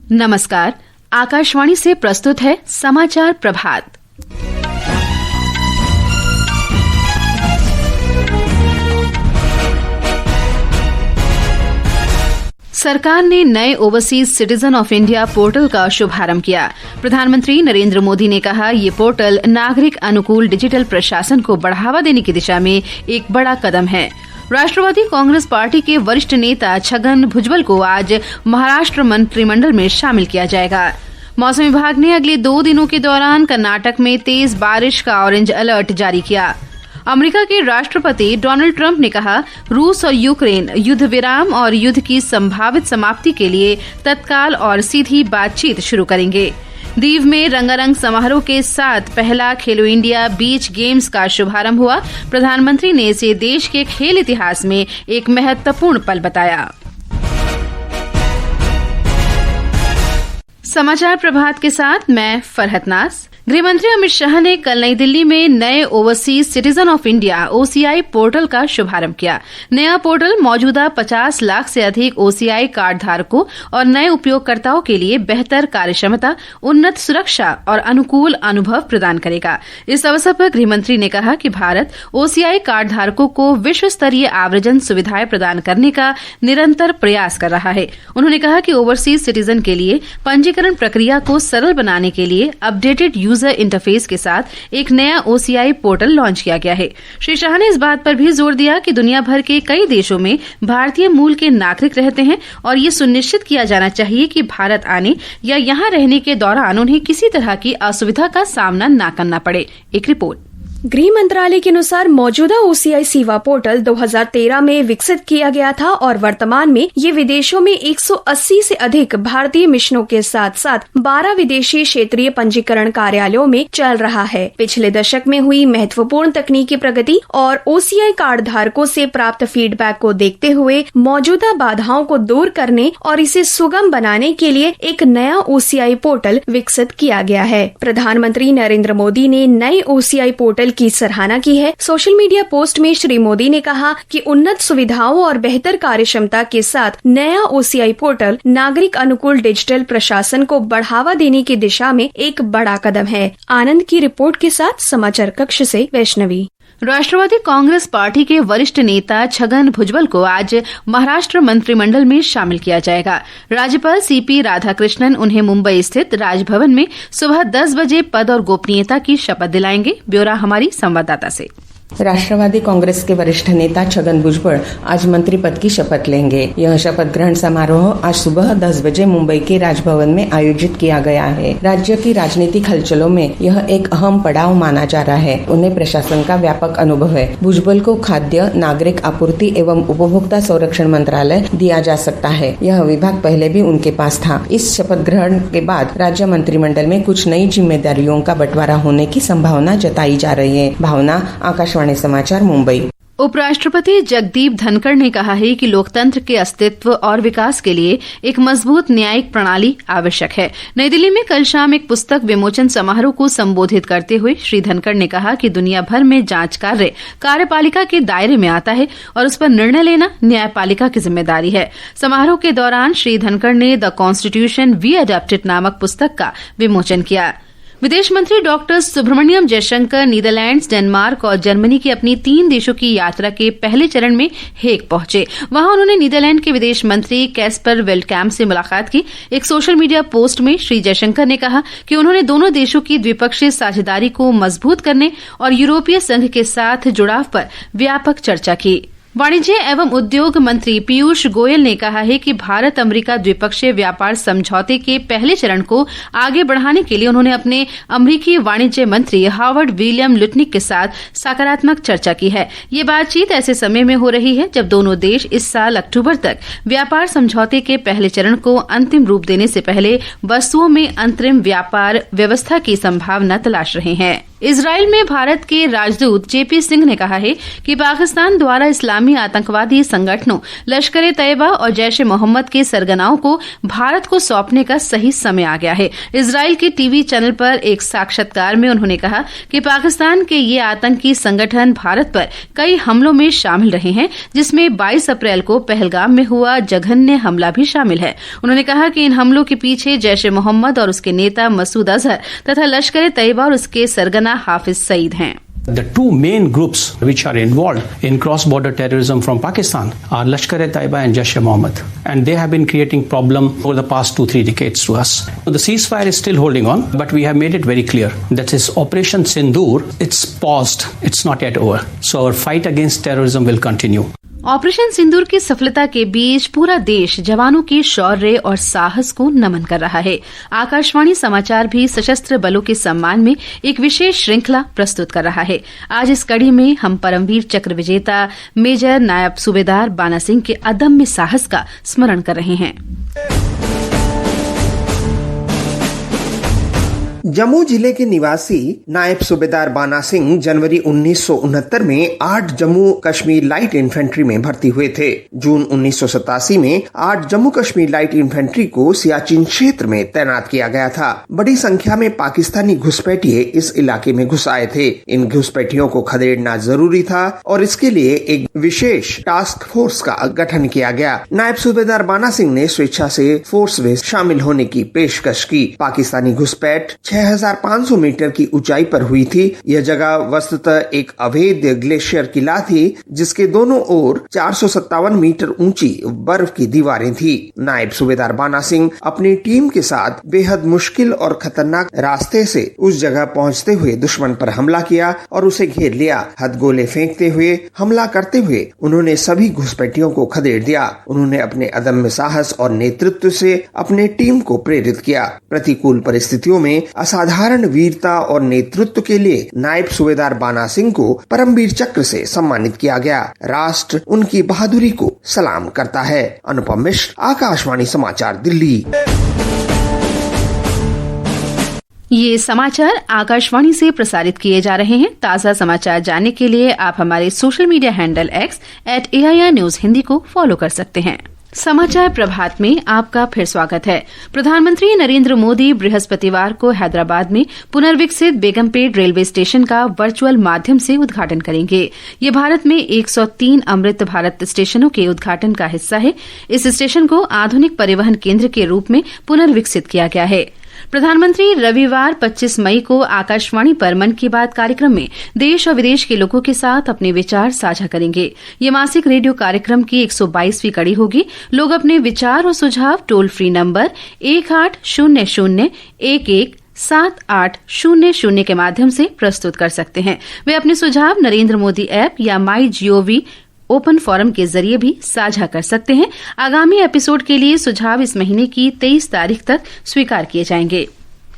नमस्कार, आकाशवाणी से प्रस्तुत है समाचार प्रभात। सरकार ने नए overseas citizen of India portal का शुभारंभ किया। प्रधानमंत्री नरेंद्र मोदी ने कहा, ये पोर्टल नागरिक अनुकूल डिजिटल प्रशासन को बढ़ावा देने की दिशा में एक बड़ा कदम है। राष्ट्रवादी कांग्रेस पार्टी के वरिष्ठ नेता छगन भुजबल को आज महाराष्ट्र मंत्रिमंडल में शामिल किया जाएगा। मौसम विभाग ने अगले 2 दिनों के दौरान कर्नाटक में तेज बारिश का ऑरेंज अलर्ट जारी किया। अमेरिका के राष्ट्रपति डोनाल्ड ट्रंप ने कहा, रूस और यूक्रेन युद्ध विराम और युद्ध की संभावित समाप्ति के लिए तत्काल और सीधी बातचीत शुरू करेंगे। दीव में रंगारंग समारोह के साथ पहला खेलो इंडिया बीच गेम्स का शुभारंभ हुआ। प्रधानमंत्री ने इसे देश के खेल इतिहास में एक महत्वपूर्ण पल बताया। समाचार प्रभात के साथ मैं फरहत नाज। गृहमंत्री अमित शाह ने कल नई दिल्ली में नए overseas citizen of India (OCI) portal का शुभारंभ किया। नया पोर्टल मौजूदा 50 लाख से अधिक ओसीआई कार्ड धारकों और नए उपयोगकर्ताओं के लिए बेहतर कार्यक्षमता, उन्नत सुरक्षा और अनुकूल अनुभव प्रदान करेगा। इस अवसर पर गृहमंत्री ने कहा कि भारत ओसीआई कार्ड धारकों को विश्व स्तरीय आव्रजन सुविधाएं प्रदान करने का निरंतर प्रयास कर रहा है। उन्होंने कहा कि ओवरसीज सिटीजन के लिए पंजीकरण प्रक्रिया को सरल बनाने के लिए अपडेटेड यूजर इंटरफेस के साथ एक नया ओसीआई पोर्टल लॉन्च किया गया है। श्री शाह ने इस बात पर भी जोर दिया कि दुनिया भर के कई देशों में भारतीय मूल के नागरिक रहते हैं और ये सुनिश्चित किया जाना चाहिए कि भारत आने या यहाँ रहने के दौरान उन्हें किसी तरह की असुविधा का सामना न करना पड़े। एक रिपोर्ट। गृह मंत्रालय के अनुसार मौजूदा ओसीआई सेवा पोर्टल 2013 में विकसित किया गया था और वर्तमान में ये विदेशों में 180 से अधिक भारतीय मिशनों के साथ साथ 12 विदेशी क्षेत्रीय पंजीकरण कार्यालयों में चल रहा है। पिछले दशक में हुई महत्वपूर्ण तकनीकी प्रगति और ओसीआई कार्ड धारकों से प्राप्त फीडबैक को देखते हुए मौजूदा बाधाओं को दूर करने और इसे सुगम बनाने के लिए एक नया ओसीआई पोर्टल विकसित किया गया है। प्रधानमंत्री नरेंद्र मोदी ने नए ओसीआई पोर्टल की सराहना की है। सोशल मीडिया पोस्ट में श्री मोदी ने कहा कि उन्नत सुविधाओं और बेहतर कार्यक्षमता के साथ नया ओसीआई पोर्टल नागरिक अनुकूल डिजिटल प्रशासन को बढ़ावा देने की दिशा में एक बड़ा कदम है। आनंद की रिपोर्ट के साथ समाचार कक्ष से वैष्णवी। राष्ट्रवादी कांग्रेस पार्टी के वरिष्ठ नेता छगन भुजबल को आज महाराष्ट्र मंत्रिमंडल में शामिल किया जाएगा। राज्यपाल सीपी राधाकृष्णन उन्हें मुंबई स्थित राजभवन में सुबह 10 बजे पद और गोपनीयता की शपथ दिलाएंगे। ब्यौरा हमारी संवाददाता से। राष्ट्रवादी कांग्रेस के वरिष्ठ नेता छगन भुजबल आज मंत्री पद की शपथ लेंगे। यह शपथ ग्रहण समारोह आज सुबह 10 बजे मुंबई के राजभवन में आयोजित किया गया है। राज्य की राजनीतिक हलचलों में यह एक अहम पड़ाव माना जा रहा है। उन्हें प्रशासन का व्यापक अनुभव है। भुजबल को खाद्य, नागरिक आपूर्ति एवं उपभोक्ता संरक्षण मंत्रालय दिया जा सकता है। यह विभाग पहले भी उनके पास था। इस शपथ ग्रहण के बाद राज्य मंत्रिमंडल में कुछ नई जिम्मेदारियों का बंटवारा होने की संभावना जताई जा रही है। भावना, आकाशवाणी समाचार, मुंबई। उपराष्ट्रपति जगदीप धनखड़ ने कहा है कि लोकतंत्र के अस्तित्व और विकास के लिए एक मजबूत न्यायिक प्रणाली आवश्यक है। नई दिल्ली में कल शाम एक पुस्तक विमोचन समारोह को संबोधित करते हुए श्री धनखड़ ने कहा कि दुनिया भर में जांच कार्य कार्यपालिका के दायरे में आता है और उस पर निर्णय लेना न्यायपालिका की जिम्मेदारी है। समारोह के दौरान श्री धनखड़ ने द कॉन्स्टिट्यूशन वी अडॉप्टेड नामक पुस्तक का विमोचन किया। विदेश मंत्री doctor Subrahmanyam Jaishankar Netherlands, Denmark और जर्मनी की अपनी 3 देशों की यात्रा के पहले चरण में हेग पहुंचे। वहां उन्होंने नीदरलैंड के विदेश मंत्री कैस्पर वेल्डकैम्प से मुलाकात की। एक सोशल मीडिया पोस्ट में श्री जयशंकर ने कहा कि उन्होंने दोनों देशों की द्विपक्षीय साझेदारी को मजबूत करने और यूरोपीय संघ के साथ जुड़ाव पर व्यापक चर्चा की। वाणिज्य एवं उद्योग मंत्री पीयूष गोयल ने कहा है कि भारत अमेरिका द्विपक्षीय व्यापार समझौते के पहले चरण को आगे बढ़ाने के लिए उन्होंने अपने अमेरिकी वाणिज्य मंत्री हावर्ड विलियम लुटनिक के साथ सकारात्मक चर्चा की है। ये बातचीत ऐसे समय में हो रही है जब दोनों देश इस साल अक्टूबर तक व्यापार समझौते के पहले चरण को अंतिम रूप देने से पहले वस्तुओं में अंतरिम व्यापार व्यवस्था की संभावना तलाश रहे हैं। इजराइल में भारत के राजदूत जेपी सिंह ने कहा है कि पाकिस्तान द्वारा इस्लामी आतंकवादी संगठनों लश्कर तैयबा और जैश ए मोहम्मद के सरगनाओं को भारत को सौंपने का सही समय आ गया है। इजराइल के टीवी चैनल पर एक साक्षात्कार में उन्होंने कहा कि पाकिस्तान के ये आतंकी संगठन भारत पर कई हमलों में शामिल रहे हैं, जिसमें 22 अप्रैल को पहलगाम में हुआ जघन्य हमला भी शामिल है। उन्होंने कहा कि इन हमलों के पीछे जैश ए मोहम्मद और उसके नेता मसूद अजहर तथा लश्कर तैयबा और उसके सरगना हाफिज सईद हैं। The two main groups which are involved in cross-border terrorism from Pakistan are Lashkar-e-Taiba and Jaish-e-Mohammed, and they have been creating problem over the past 2-3 decades to us. The ceasefire is still holding on, but we have made it very clear that this Operation Sindoor, it's paused, it's not yet over. So our fight against terrorism will continue. Operation Sindoor की सफलता के बीच पूरा देश जवानों के शौर्य और साहस को नमन कर रहा है। आकाशवाणी समाचार भी सशस्त्र बलों के सम्मान में एक विशेष श्रृंखला प्रस्तुत कर रहा है। आज इस कड़ी में हम परमवीर चक्र विजेता मेजर नायब सूबेदार बाना सिंह के अदम्य साहस का स्मरण कर रहे हैं। जम्मू जिले के निवासी नायब सूबेदार बाना सिंह जनवरी 1969 में 8 जम्मू कश्मीर लाइट इन्फेंट्री में भर्ती हुए थे। जून 1987 में 8 जम्मू कश्मीर लाइट इन्फेंट्री को सियाचिन क्षेत्र में तैनात किया गया था। बड़ी संख्या में पाकिस्तानी घुसपैठिए इस इलाके में घुस आए थे। इन घुसपैठियों को खदेड़ना जरूरी था और इसके लिए एक विशेष टास्क फोर्स का गठन किया गया। नायब सूबेदार बाना सिंह ने स्वेच्छा से फोर्स में शामिल होने की पेशकश की। पाकिस्तानी घुसपैठ 6500 मीटर की ऊंचाई पर हुई थी। यह जगह वस्तुतः एक अवैध ग्लेशियर किला थी, जिसके दोनों ओर 457 मीटर ऊंची बर्फ की दीवारें थी। नायब सूबेदार बाना सिंह अपनी टीम के साथ बेहद मुश्किल और खतरनाक रास्ते से उस जगह पहुंचते हुए दुश्मन पर हमला किया और उसे घेर लिया। हथगोले फेंकते हुए हमला करते हुए उन्होंने सभी घुसपैठियों को खदेड़ दिया। उन्होंने अपने अदम्य साहस और नेतृत्व से अपने टीम को प्रेरित किया। प्रतिकूल परिस्थितियों में असाधारण वीरता और नेतृत्व के लिए नायब सूबेदार बाना सिंह को परमवीर चक्र से सम्मानित किया गया। राष्ट्र उनकी बहादुरी को सलाम करता है। अनुपम मिश्र, आकाशवाणी समाचार, दिल्ली। ये समाचार आकाशवाणी से प्रसारित किए जा रहे हैं। ताज़ा समाचार जानने के लिए आप हमारे social media handle @AIR News Hindi को फॉलो कर सकते हैं। समाचार प्रभात में आपका फिर स्वागत है। प्रधानमंत्री नरेंद्र मोदी बृहस्पतिवार को हैदराबाद में पुनर्विकसित बेगमपेट रेलवे स्टेशन का वर्चुअल माध्यम से उद्घाटन करेंगे। ये भारत में 103 अमृत भारत स्टेशनों के उद्घाटन का हिस्सा है। इस स्टेशन को आधुनिक परिवहन केंद्र के रूप में पुनर्विकसित किया गया है। प्रधानमंत्री रविवार 25 मई को आकाशवाणी पर मन की बात कार्यक्रम में देश और विदेश के लोगों के साथ अपने विचार साझा करेंगे। ये मासिक रेडियो कार्यक्रम की 122वीं कड़ी होगी। लोग अपने विचार और सुझाव टोल फ्री नंबर 1800117800 के माध्यम से प्रस्तुत कर सकते हैं। वे अपने सुझाव नरेंद्र मोदी ऐप या MyGov ओपन फोरम के जरिए भी साझा कर सकते हैं। आगामी एपिसोड के लिए सुझाव इस महीने की 23 तारीख तक स्वीकार किए जाएंगे।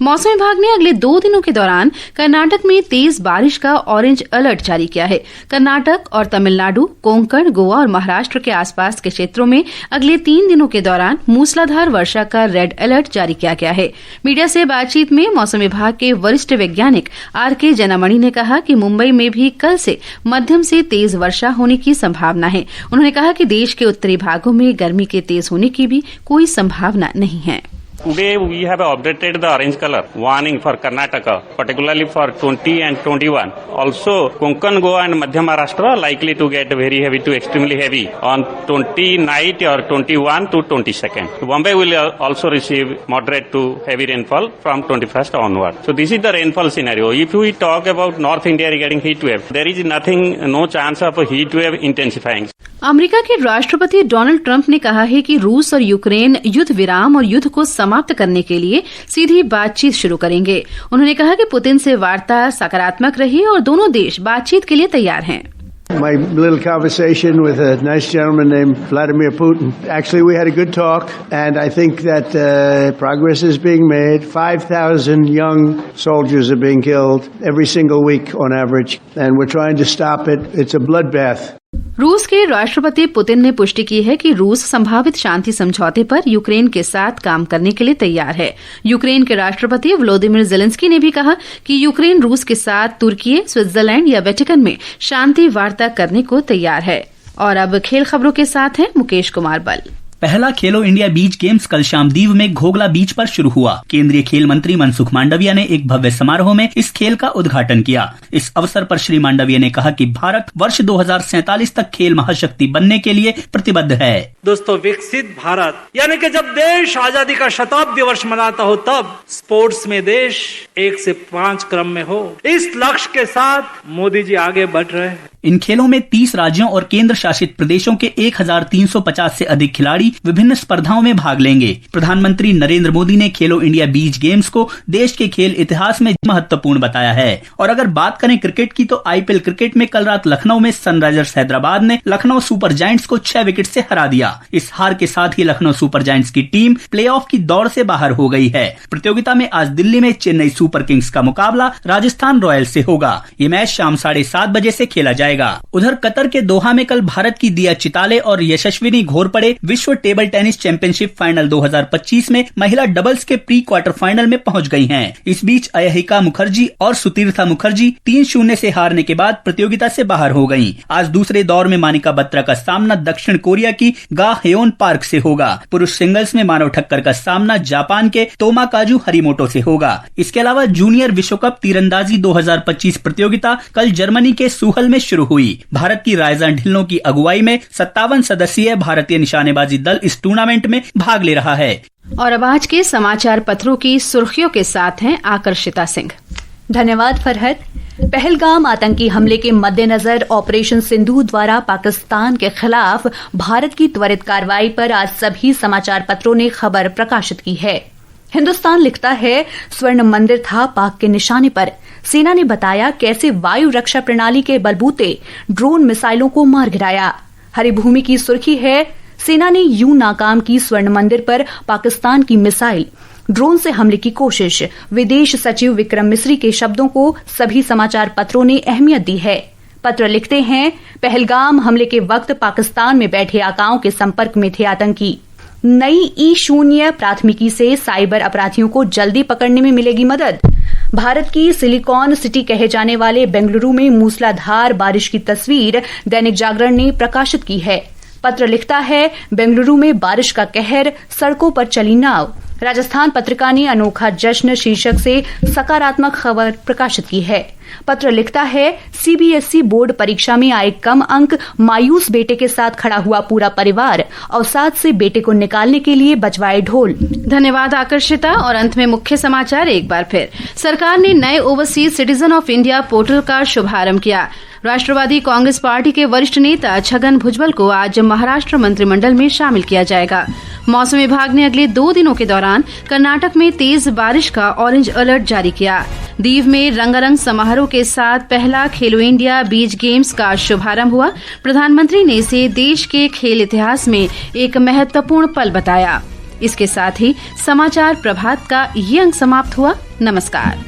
मौसम विभाग ने अगले 2 दिनों के दौरान कर्नाटक में तेज बारिश का ऑरेंज अलर्ट जारी किया है। कर्नाटक और तमिलनाडु, कोंकण, गोवा और महाराष्ट्र के आसपास के क्षेत्रों में अगले 3 दिनों के दौरान मूसलाधार वर्षा का रेड अलर्ट जारी किया गया है। मीडिया से बातचीत में मौसम विभाग के वरिष्ठ वैज्ञानिक RK जनामणि ने कहा कि मुंबई में भी कल से मध्यम से तेज वर्षा होने की संभावना है। उन्होंने कहा कि देश के उत्तरी भागों में गर्मी के तेज होने की भी कोई संभावना नहीं है। Today we have updated the orange color warning for Karnataka, particularly for 20 and 21. Also, Konkan, Goa and Madhya Maharashtra likely to get very heavy to extremely heavy on 20 night or 21 to 22nd. Bombay will also receive moderate to heavy rainfall from 21st onward. So this is the rainfall scenario. If we talk about North India regarding heat wave, there is no chance of a heat wave intensifying. America के राष्ट्रपति Donald Trump ने कहा है कि रूस और Ukraine युद्ध विराम और युद्ध को समाप्त करने के लिए सीधी बातचीत शुरू करेंगे। उन्होंने कहा कि पुतिन से वार्ता सकारात्मक रही और दोनों देश बातचीत के लिए तैयार हैं। My little conversation with a nice gentleman named Vladimir Putin. Actually, we had a good talk, and I think that progress is being made. 5,000 young soldiers are being killed every single week on average, and we're trying to stop it. It's a bloodbath. रूस के राष्ट्रपति Putin ने पुष्टि की है कि रूस संभावित शांति समझौते पर यूक्रेन के साथ काम करने के लिए तैयार है। यूक्रेन के राष्ट्रपति व्लादिमीर ज़ेलेंस्की ने भी कहा कि यूक्रेन रूस के साथ तुर्की, स्विट्जरलैंड या वेटिकन में शांति वार्ता करने को तैयार है। और अब खेल खबरों के साथ हैं मुकेश कुमार बल। पहला खेलो इंडिया बीच गेम्स कल शाम दीव में घोघला बीच पर शुरू हुआ। केंद्रीय खेल मंत्री मनसुख मांडविया ने एक भव्य समारोह में इस खेल का उद्घाटन किया। इस अवसर पर श्री मांडविया ने कहा कि भारत वर्ष 2047 तक खेल महाशक्ति बनने के लिए प्रतिबद्ध है। दोस्तों, विकसित भारत यानी कि जब देश आजादी का शताब्दी वर्ष मनाता हो तब स्पोर्ट्स में देश 1 से 5 क्रम में हो, इस लक्ष्य के साथ मोदी जी आगे बढ़ रहे हैं। इन खेलों में 30 राज्यों और केंद्र शासित प्रदेशों के 1350 से अधिक खिलाड़ी विभिन्न स्पर्धाओं में भाग लेंगे। प्रधानमंत्री नरेंद्र मोदी ने खेलो इंडिया बीच गेम्स को देश के खेल इतिहास में महत्वपूर्ण बताया है। और अगर बात करें क्रिकेट की तो आईपीएल क्रिकेट में कल रात लखनऊ में सनराइजर्स हैदराबाद ने लखनऊ सुपर जायंट्स को 6 विकेट से हरा दिया। इस हार के साथ ही लखनऊ सुपर जायंट्स की टीम प्लेऑफ की दौड़ से बाहर हो गई है। प्रतियोगिता में आज दिल्ली में चेन्नई सुपर किंग्स का मुकाबला राजस्थान रॉयल्स से होगा। ये मैच शाम 7:30 बजे से खेला जाएगा। उधर कतर के दोहा में कल भारत की दिया चिताले और यशस्विनी घोरपड़े विश्व टेबल टेनिस चैंपियनशिप फाइनल 2025 में महिला डबल्स के प्री क्वार्टर फाइनल में पहुंच गई हैं। इस बीच अयहिका मुखर्जी और सुतीर्था मुखर्जी 3-0 से हारने के बाद प्रतियोगिता से बाहर हो गयीं। आज दूसरे दौर में मानिका बत्रा का सामना दक्षिण कोरिया की गा हेयोन पार्क से होगा। पुरुष सिंगल्स में मानव ठक्कर का सामना जापान के तोमाकाजू हरिमोटो से होगा। इसके अलावा जूनियर विश्व कप तीरंदाजी 2025 प्रतियोगिता कल जर्मनी के सूहल में शुरू हुई। भारत की रायजान ढिल्लों की अगुवाई में 57 सदस्यीय भारतीय निशानेबाजी दल इस टूर्नामेंट में भाग ले रहा है। और अब आज के समाचार पत्रों की सुर्खियों के साथ हैं आकर्षिता सिंह। धन्यवाद फरहत। पहलगाम आतंकी हमले के मद्देनजर ऑपरेशन सिंदूर द्वारा पाकिस्तान के खिलाफ भारत की त्वरित कार्रवाई पर आज सभी समाचार पत्रों ने खबर प्रकाशित की है। हिंदुस्तान लिखता है, स्वर्ण मंदिर था पाक के निशाने पर, सेना ने बताया कैसे वायु रक्षा प्रणाली के बलबूते ड्रोन मिसाइलों को मार गिराया। हरिभूमि की सुर्खी है, सेना ने यूं नाकाम की स्वर्ण मंदिर पर पाकिस्तान की मिसाइल, ड्रोन से हमले की कोशिश। विदेश सचिव विक्रम मिस्री के शब्दों को सभी समाचार पत्रों ने अहमियत दी है। पत्र लिखते हैं, पहलगाम हमले के वक्त पाकिस्तान में बैठे आकाओं के संपर्क में थे आतंकी। नई E0 प्राथमिकी से साइबर अपराधियों को जल्दी पकड़ने में मिलेगी मदद। भारत की सिलिकॉन सिटी कहे जाने वाले बेंगलुरु में मूसलाधार बारिश की तस्वीर दैनिक जागरण ने प्रकाशित की है। पत्र लिखता है, बेंगलुरु में बारिश का कहर, सड़कों पर चली नाव। राजस्थान पत्रिका ने अनोखा जश्न शीर्षक से सकारात्मक खबर प्रकाशित की है। पत्र लिखता है, CBSE बोर्ड परीक्षा में आए कम अंक, मायूस बेटे के साथ खड़ा हुआ पूरा परिवार, अवसाद से बेटे को निकालने के लिए बजवाए ढोल। धन्यवाद आकर्षिता। और अंत में मुख्य समाचार एक बार फिर। सरकार ने नए overseas citizen of India portal का शुभारंभ किया। राष्ट्रवादी कांग्रेस पार्टी के वरिष्ठ नेता छगन भुजबल को आज महाराष्ट्र मंत्रिमंडल में शामिल किया जाएगा। मौसम विभाग ने अगले 2 दिनों के दौरान कर्नाटक में तेज बारिश का ऑरेंज अलर्ट जारी किया। दीव में रंगारंग समारोह के साथ पहला खेलो इंडिया बीच गेम्स का शुभारंभ हुआ। प्रधानमंत्री ने इसे देश के खेल इतिहास में एक महत्वपूर्ण पल बताया। इसके साथ ही समाचार प्रभात का ये अंक समाप्त हुआ। नमस्कार।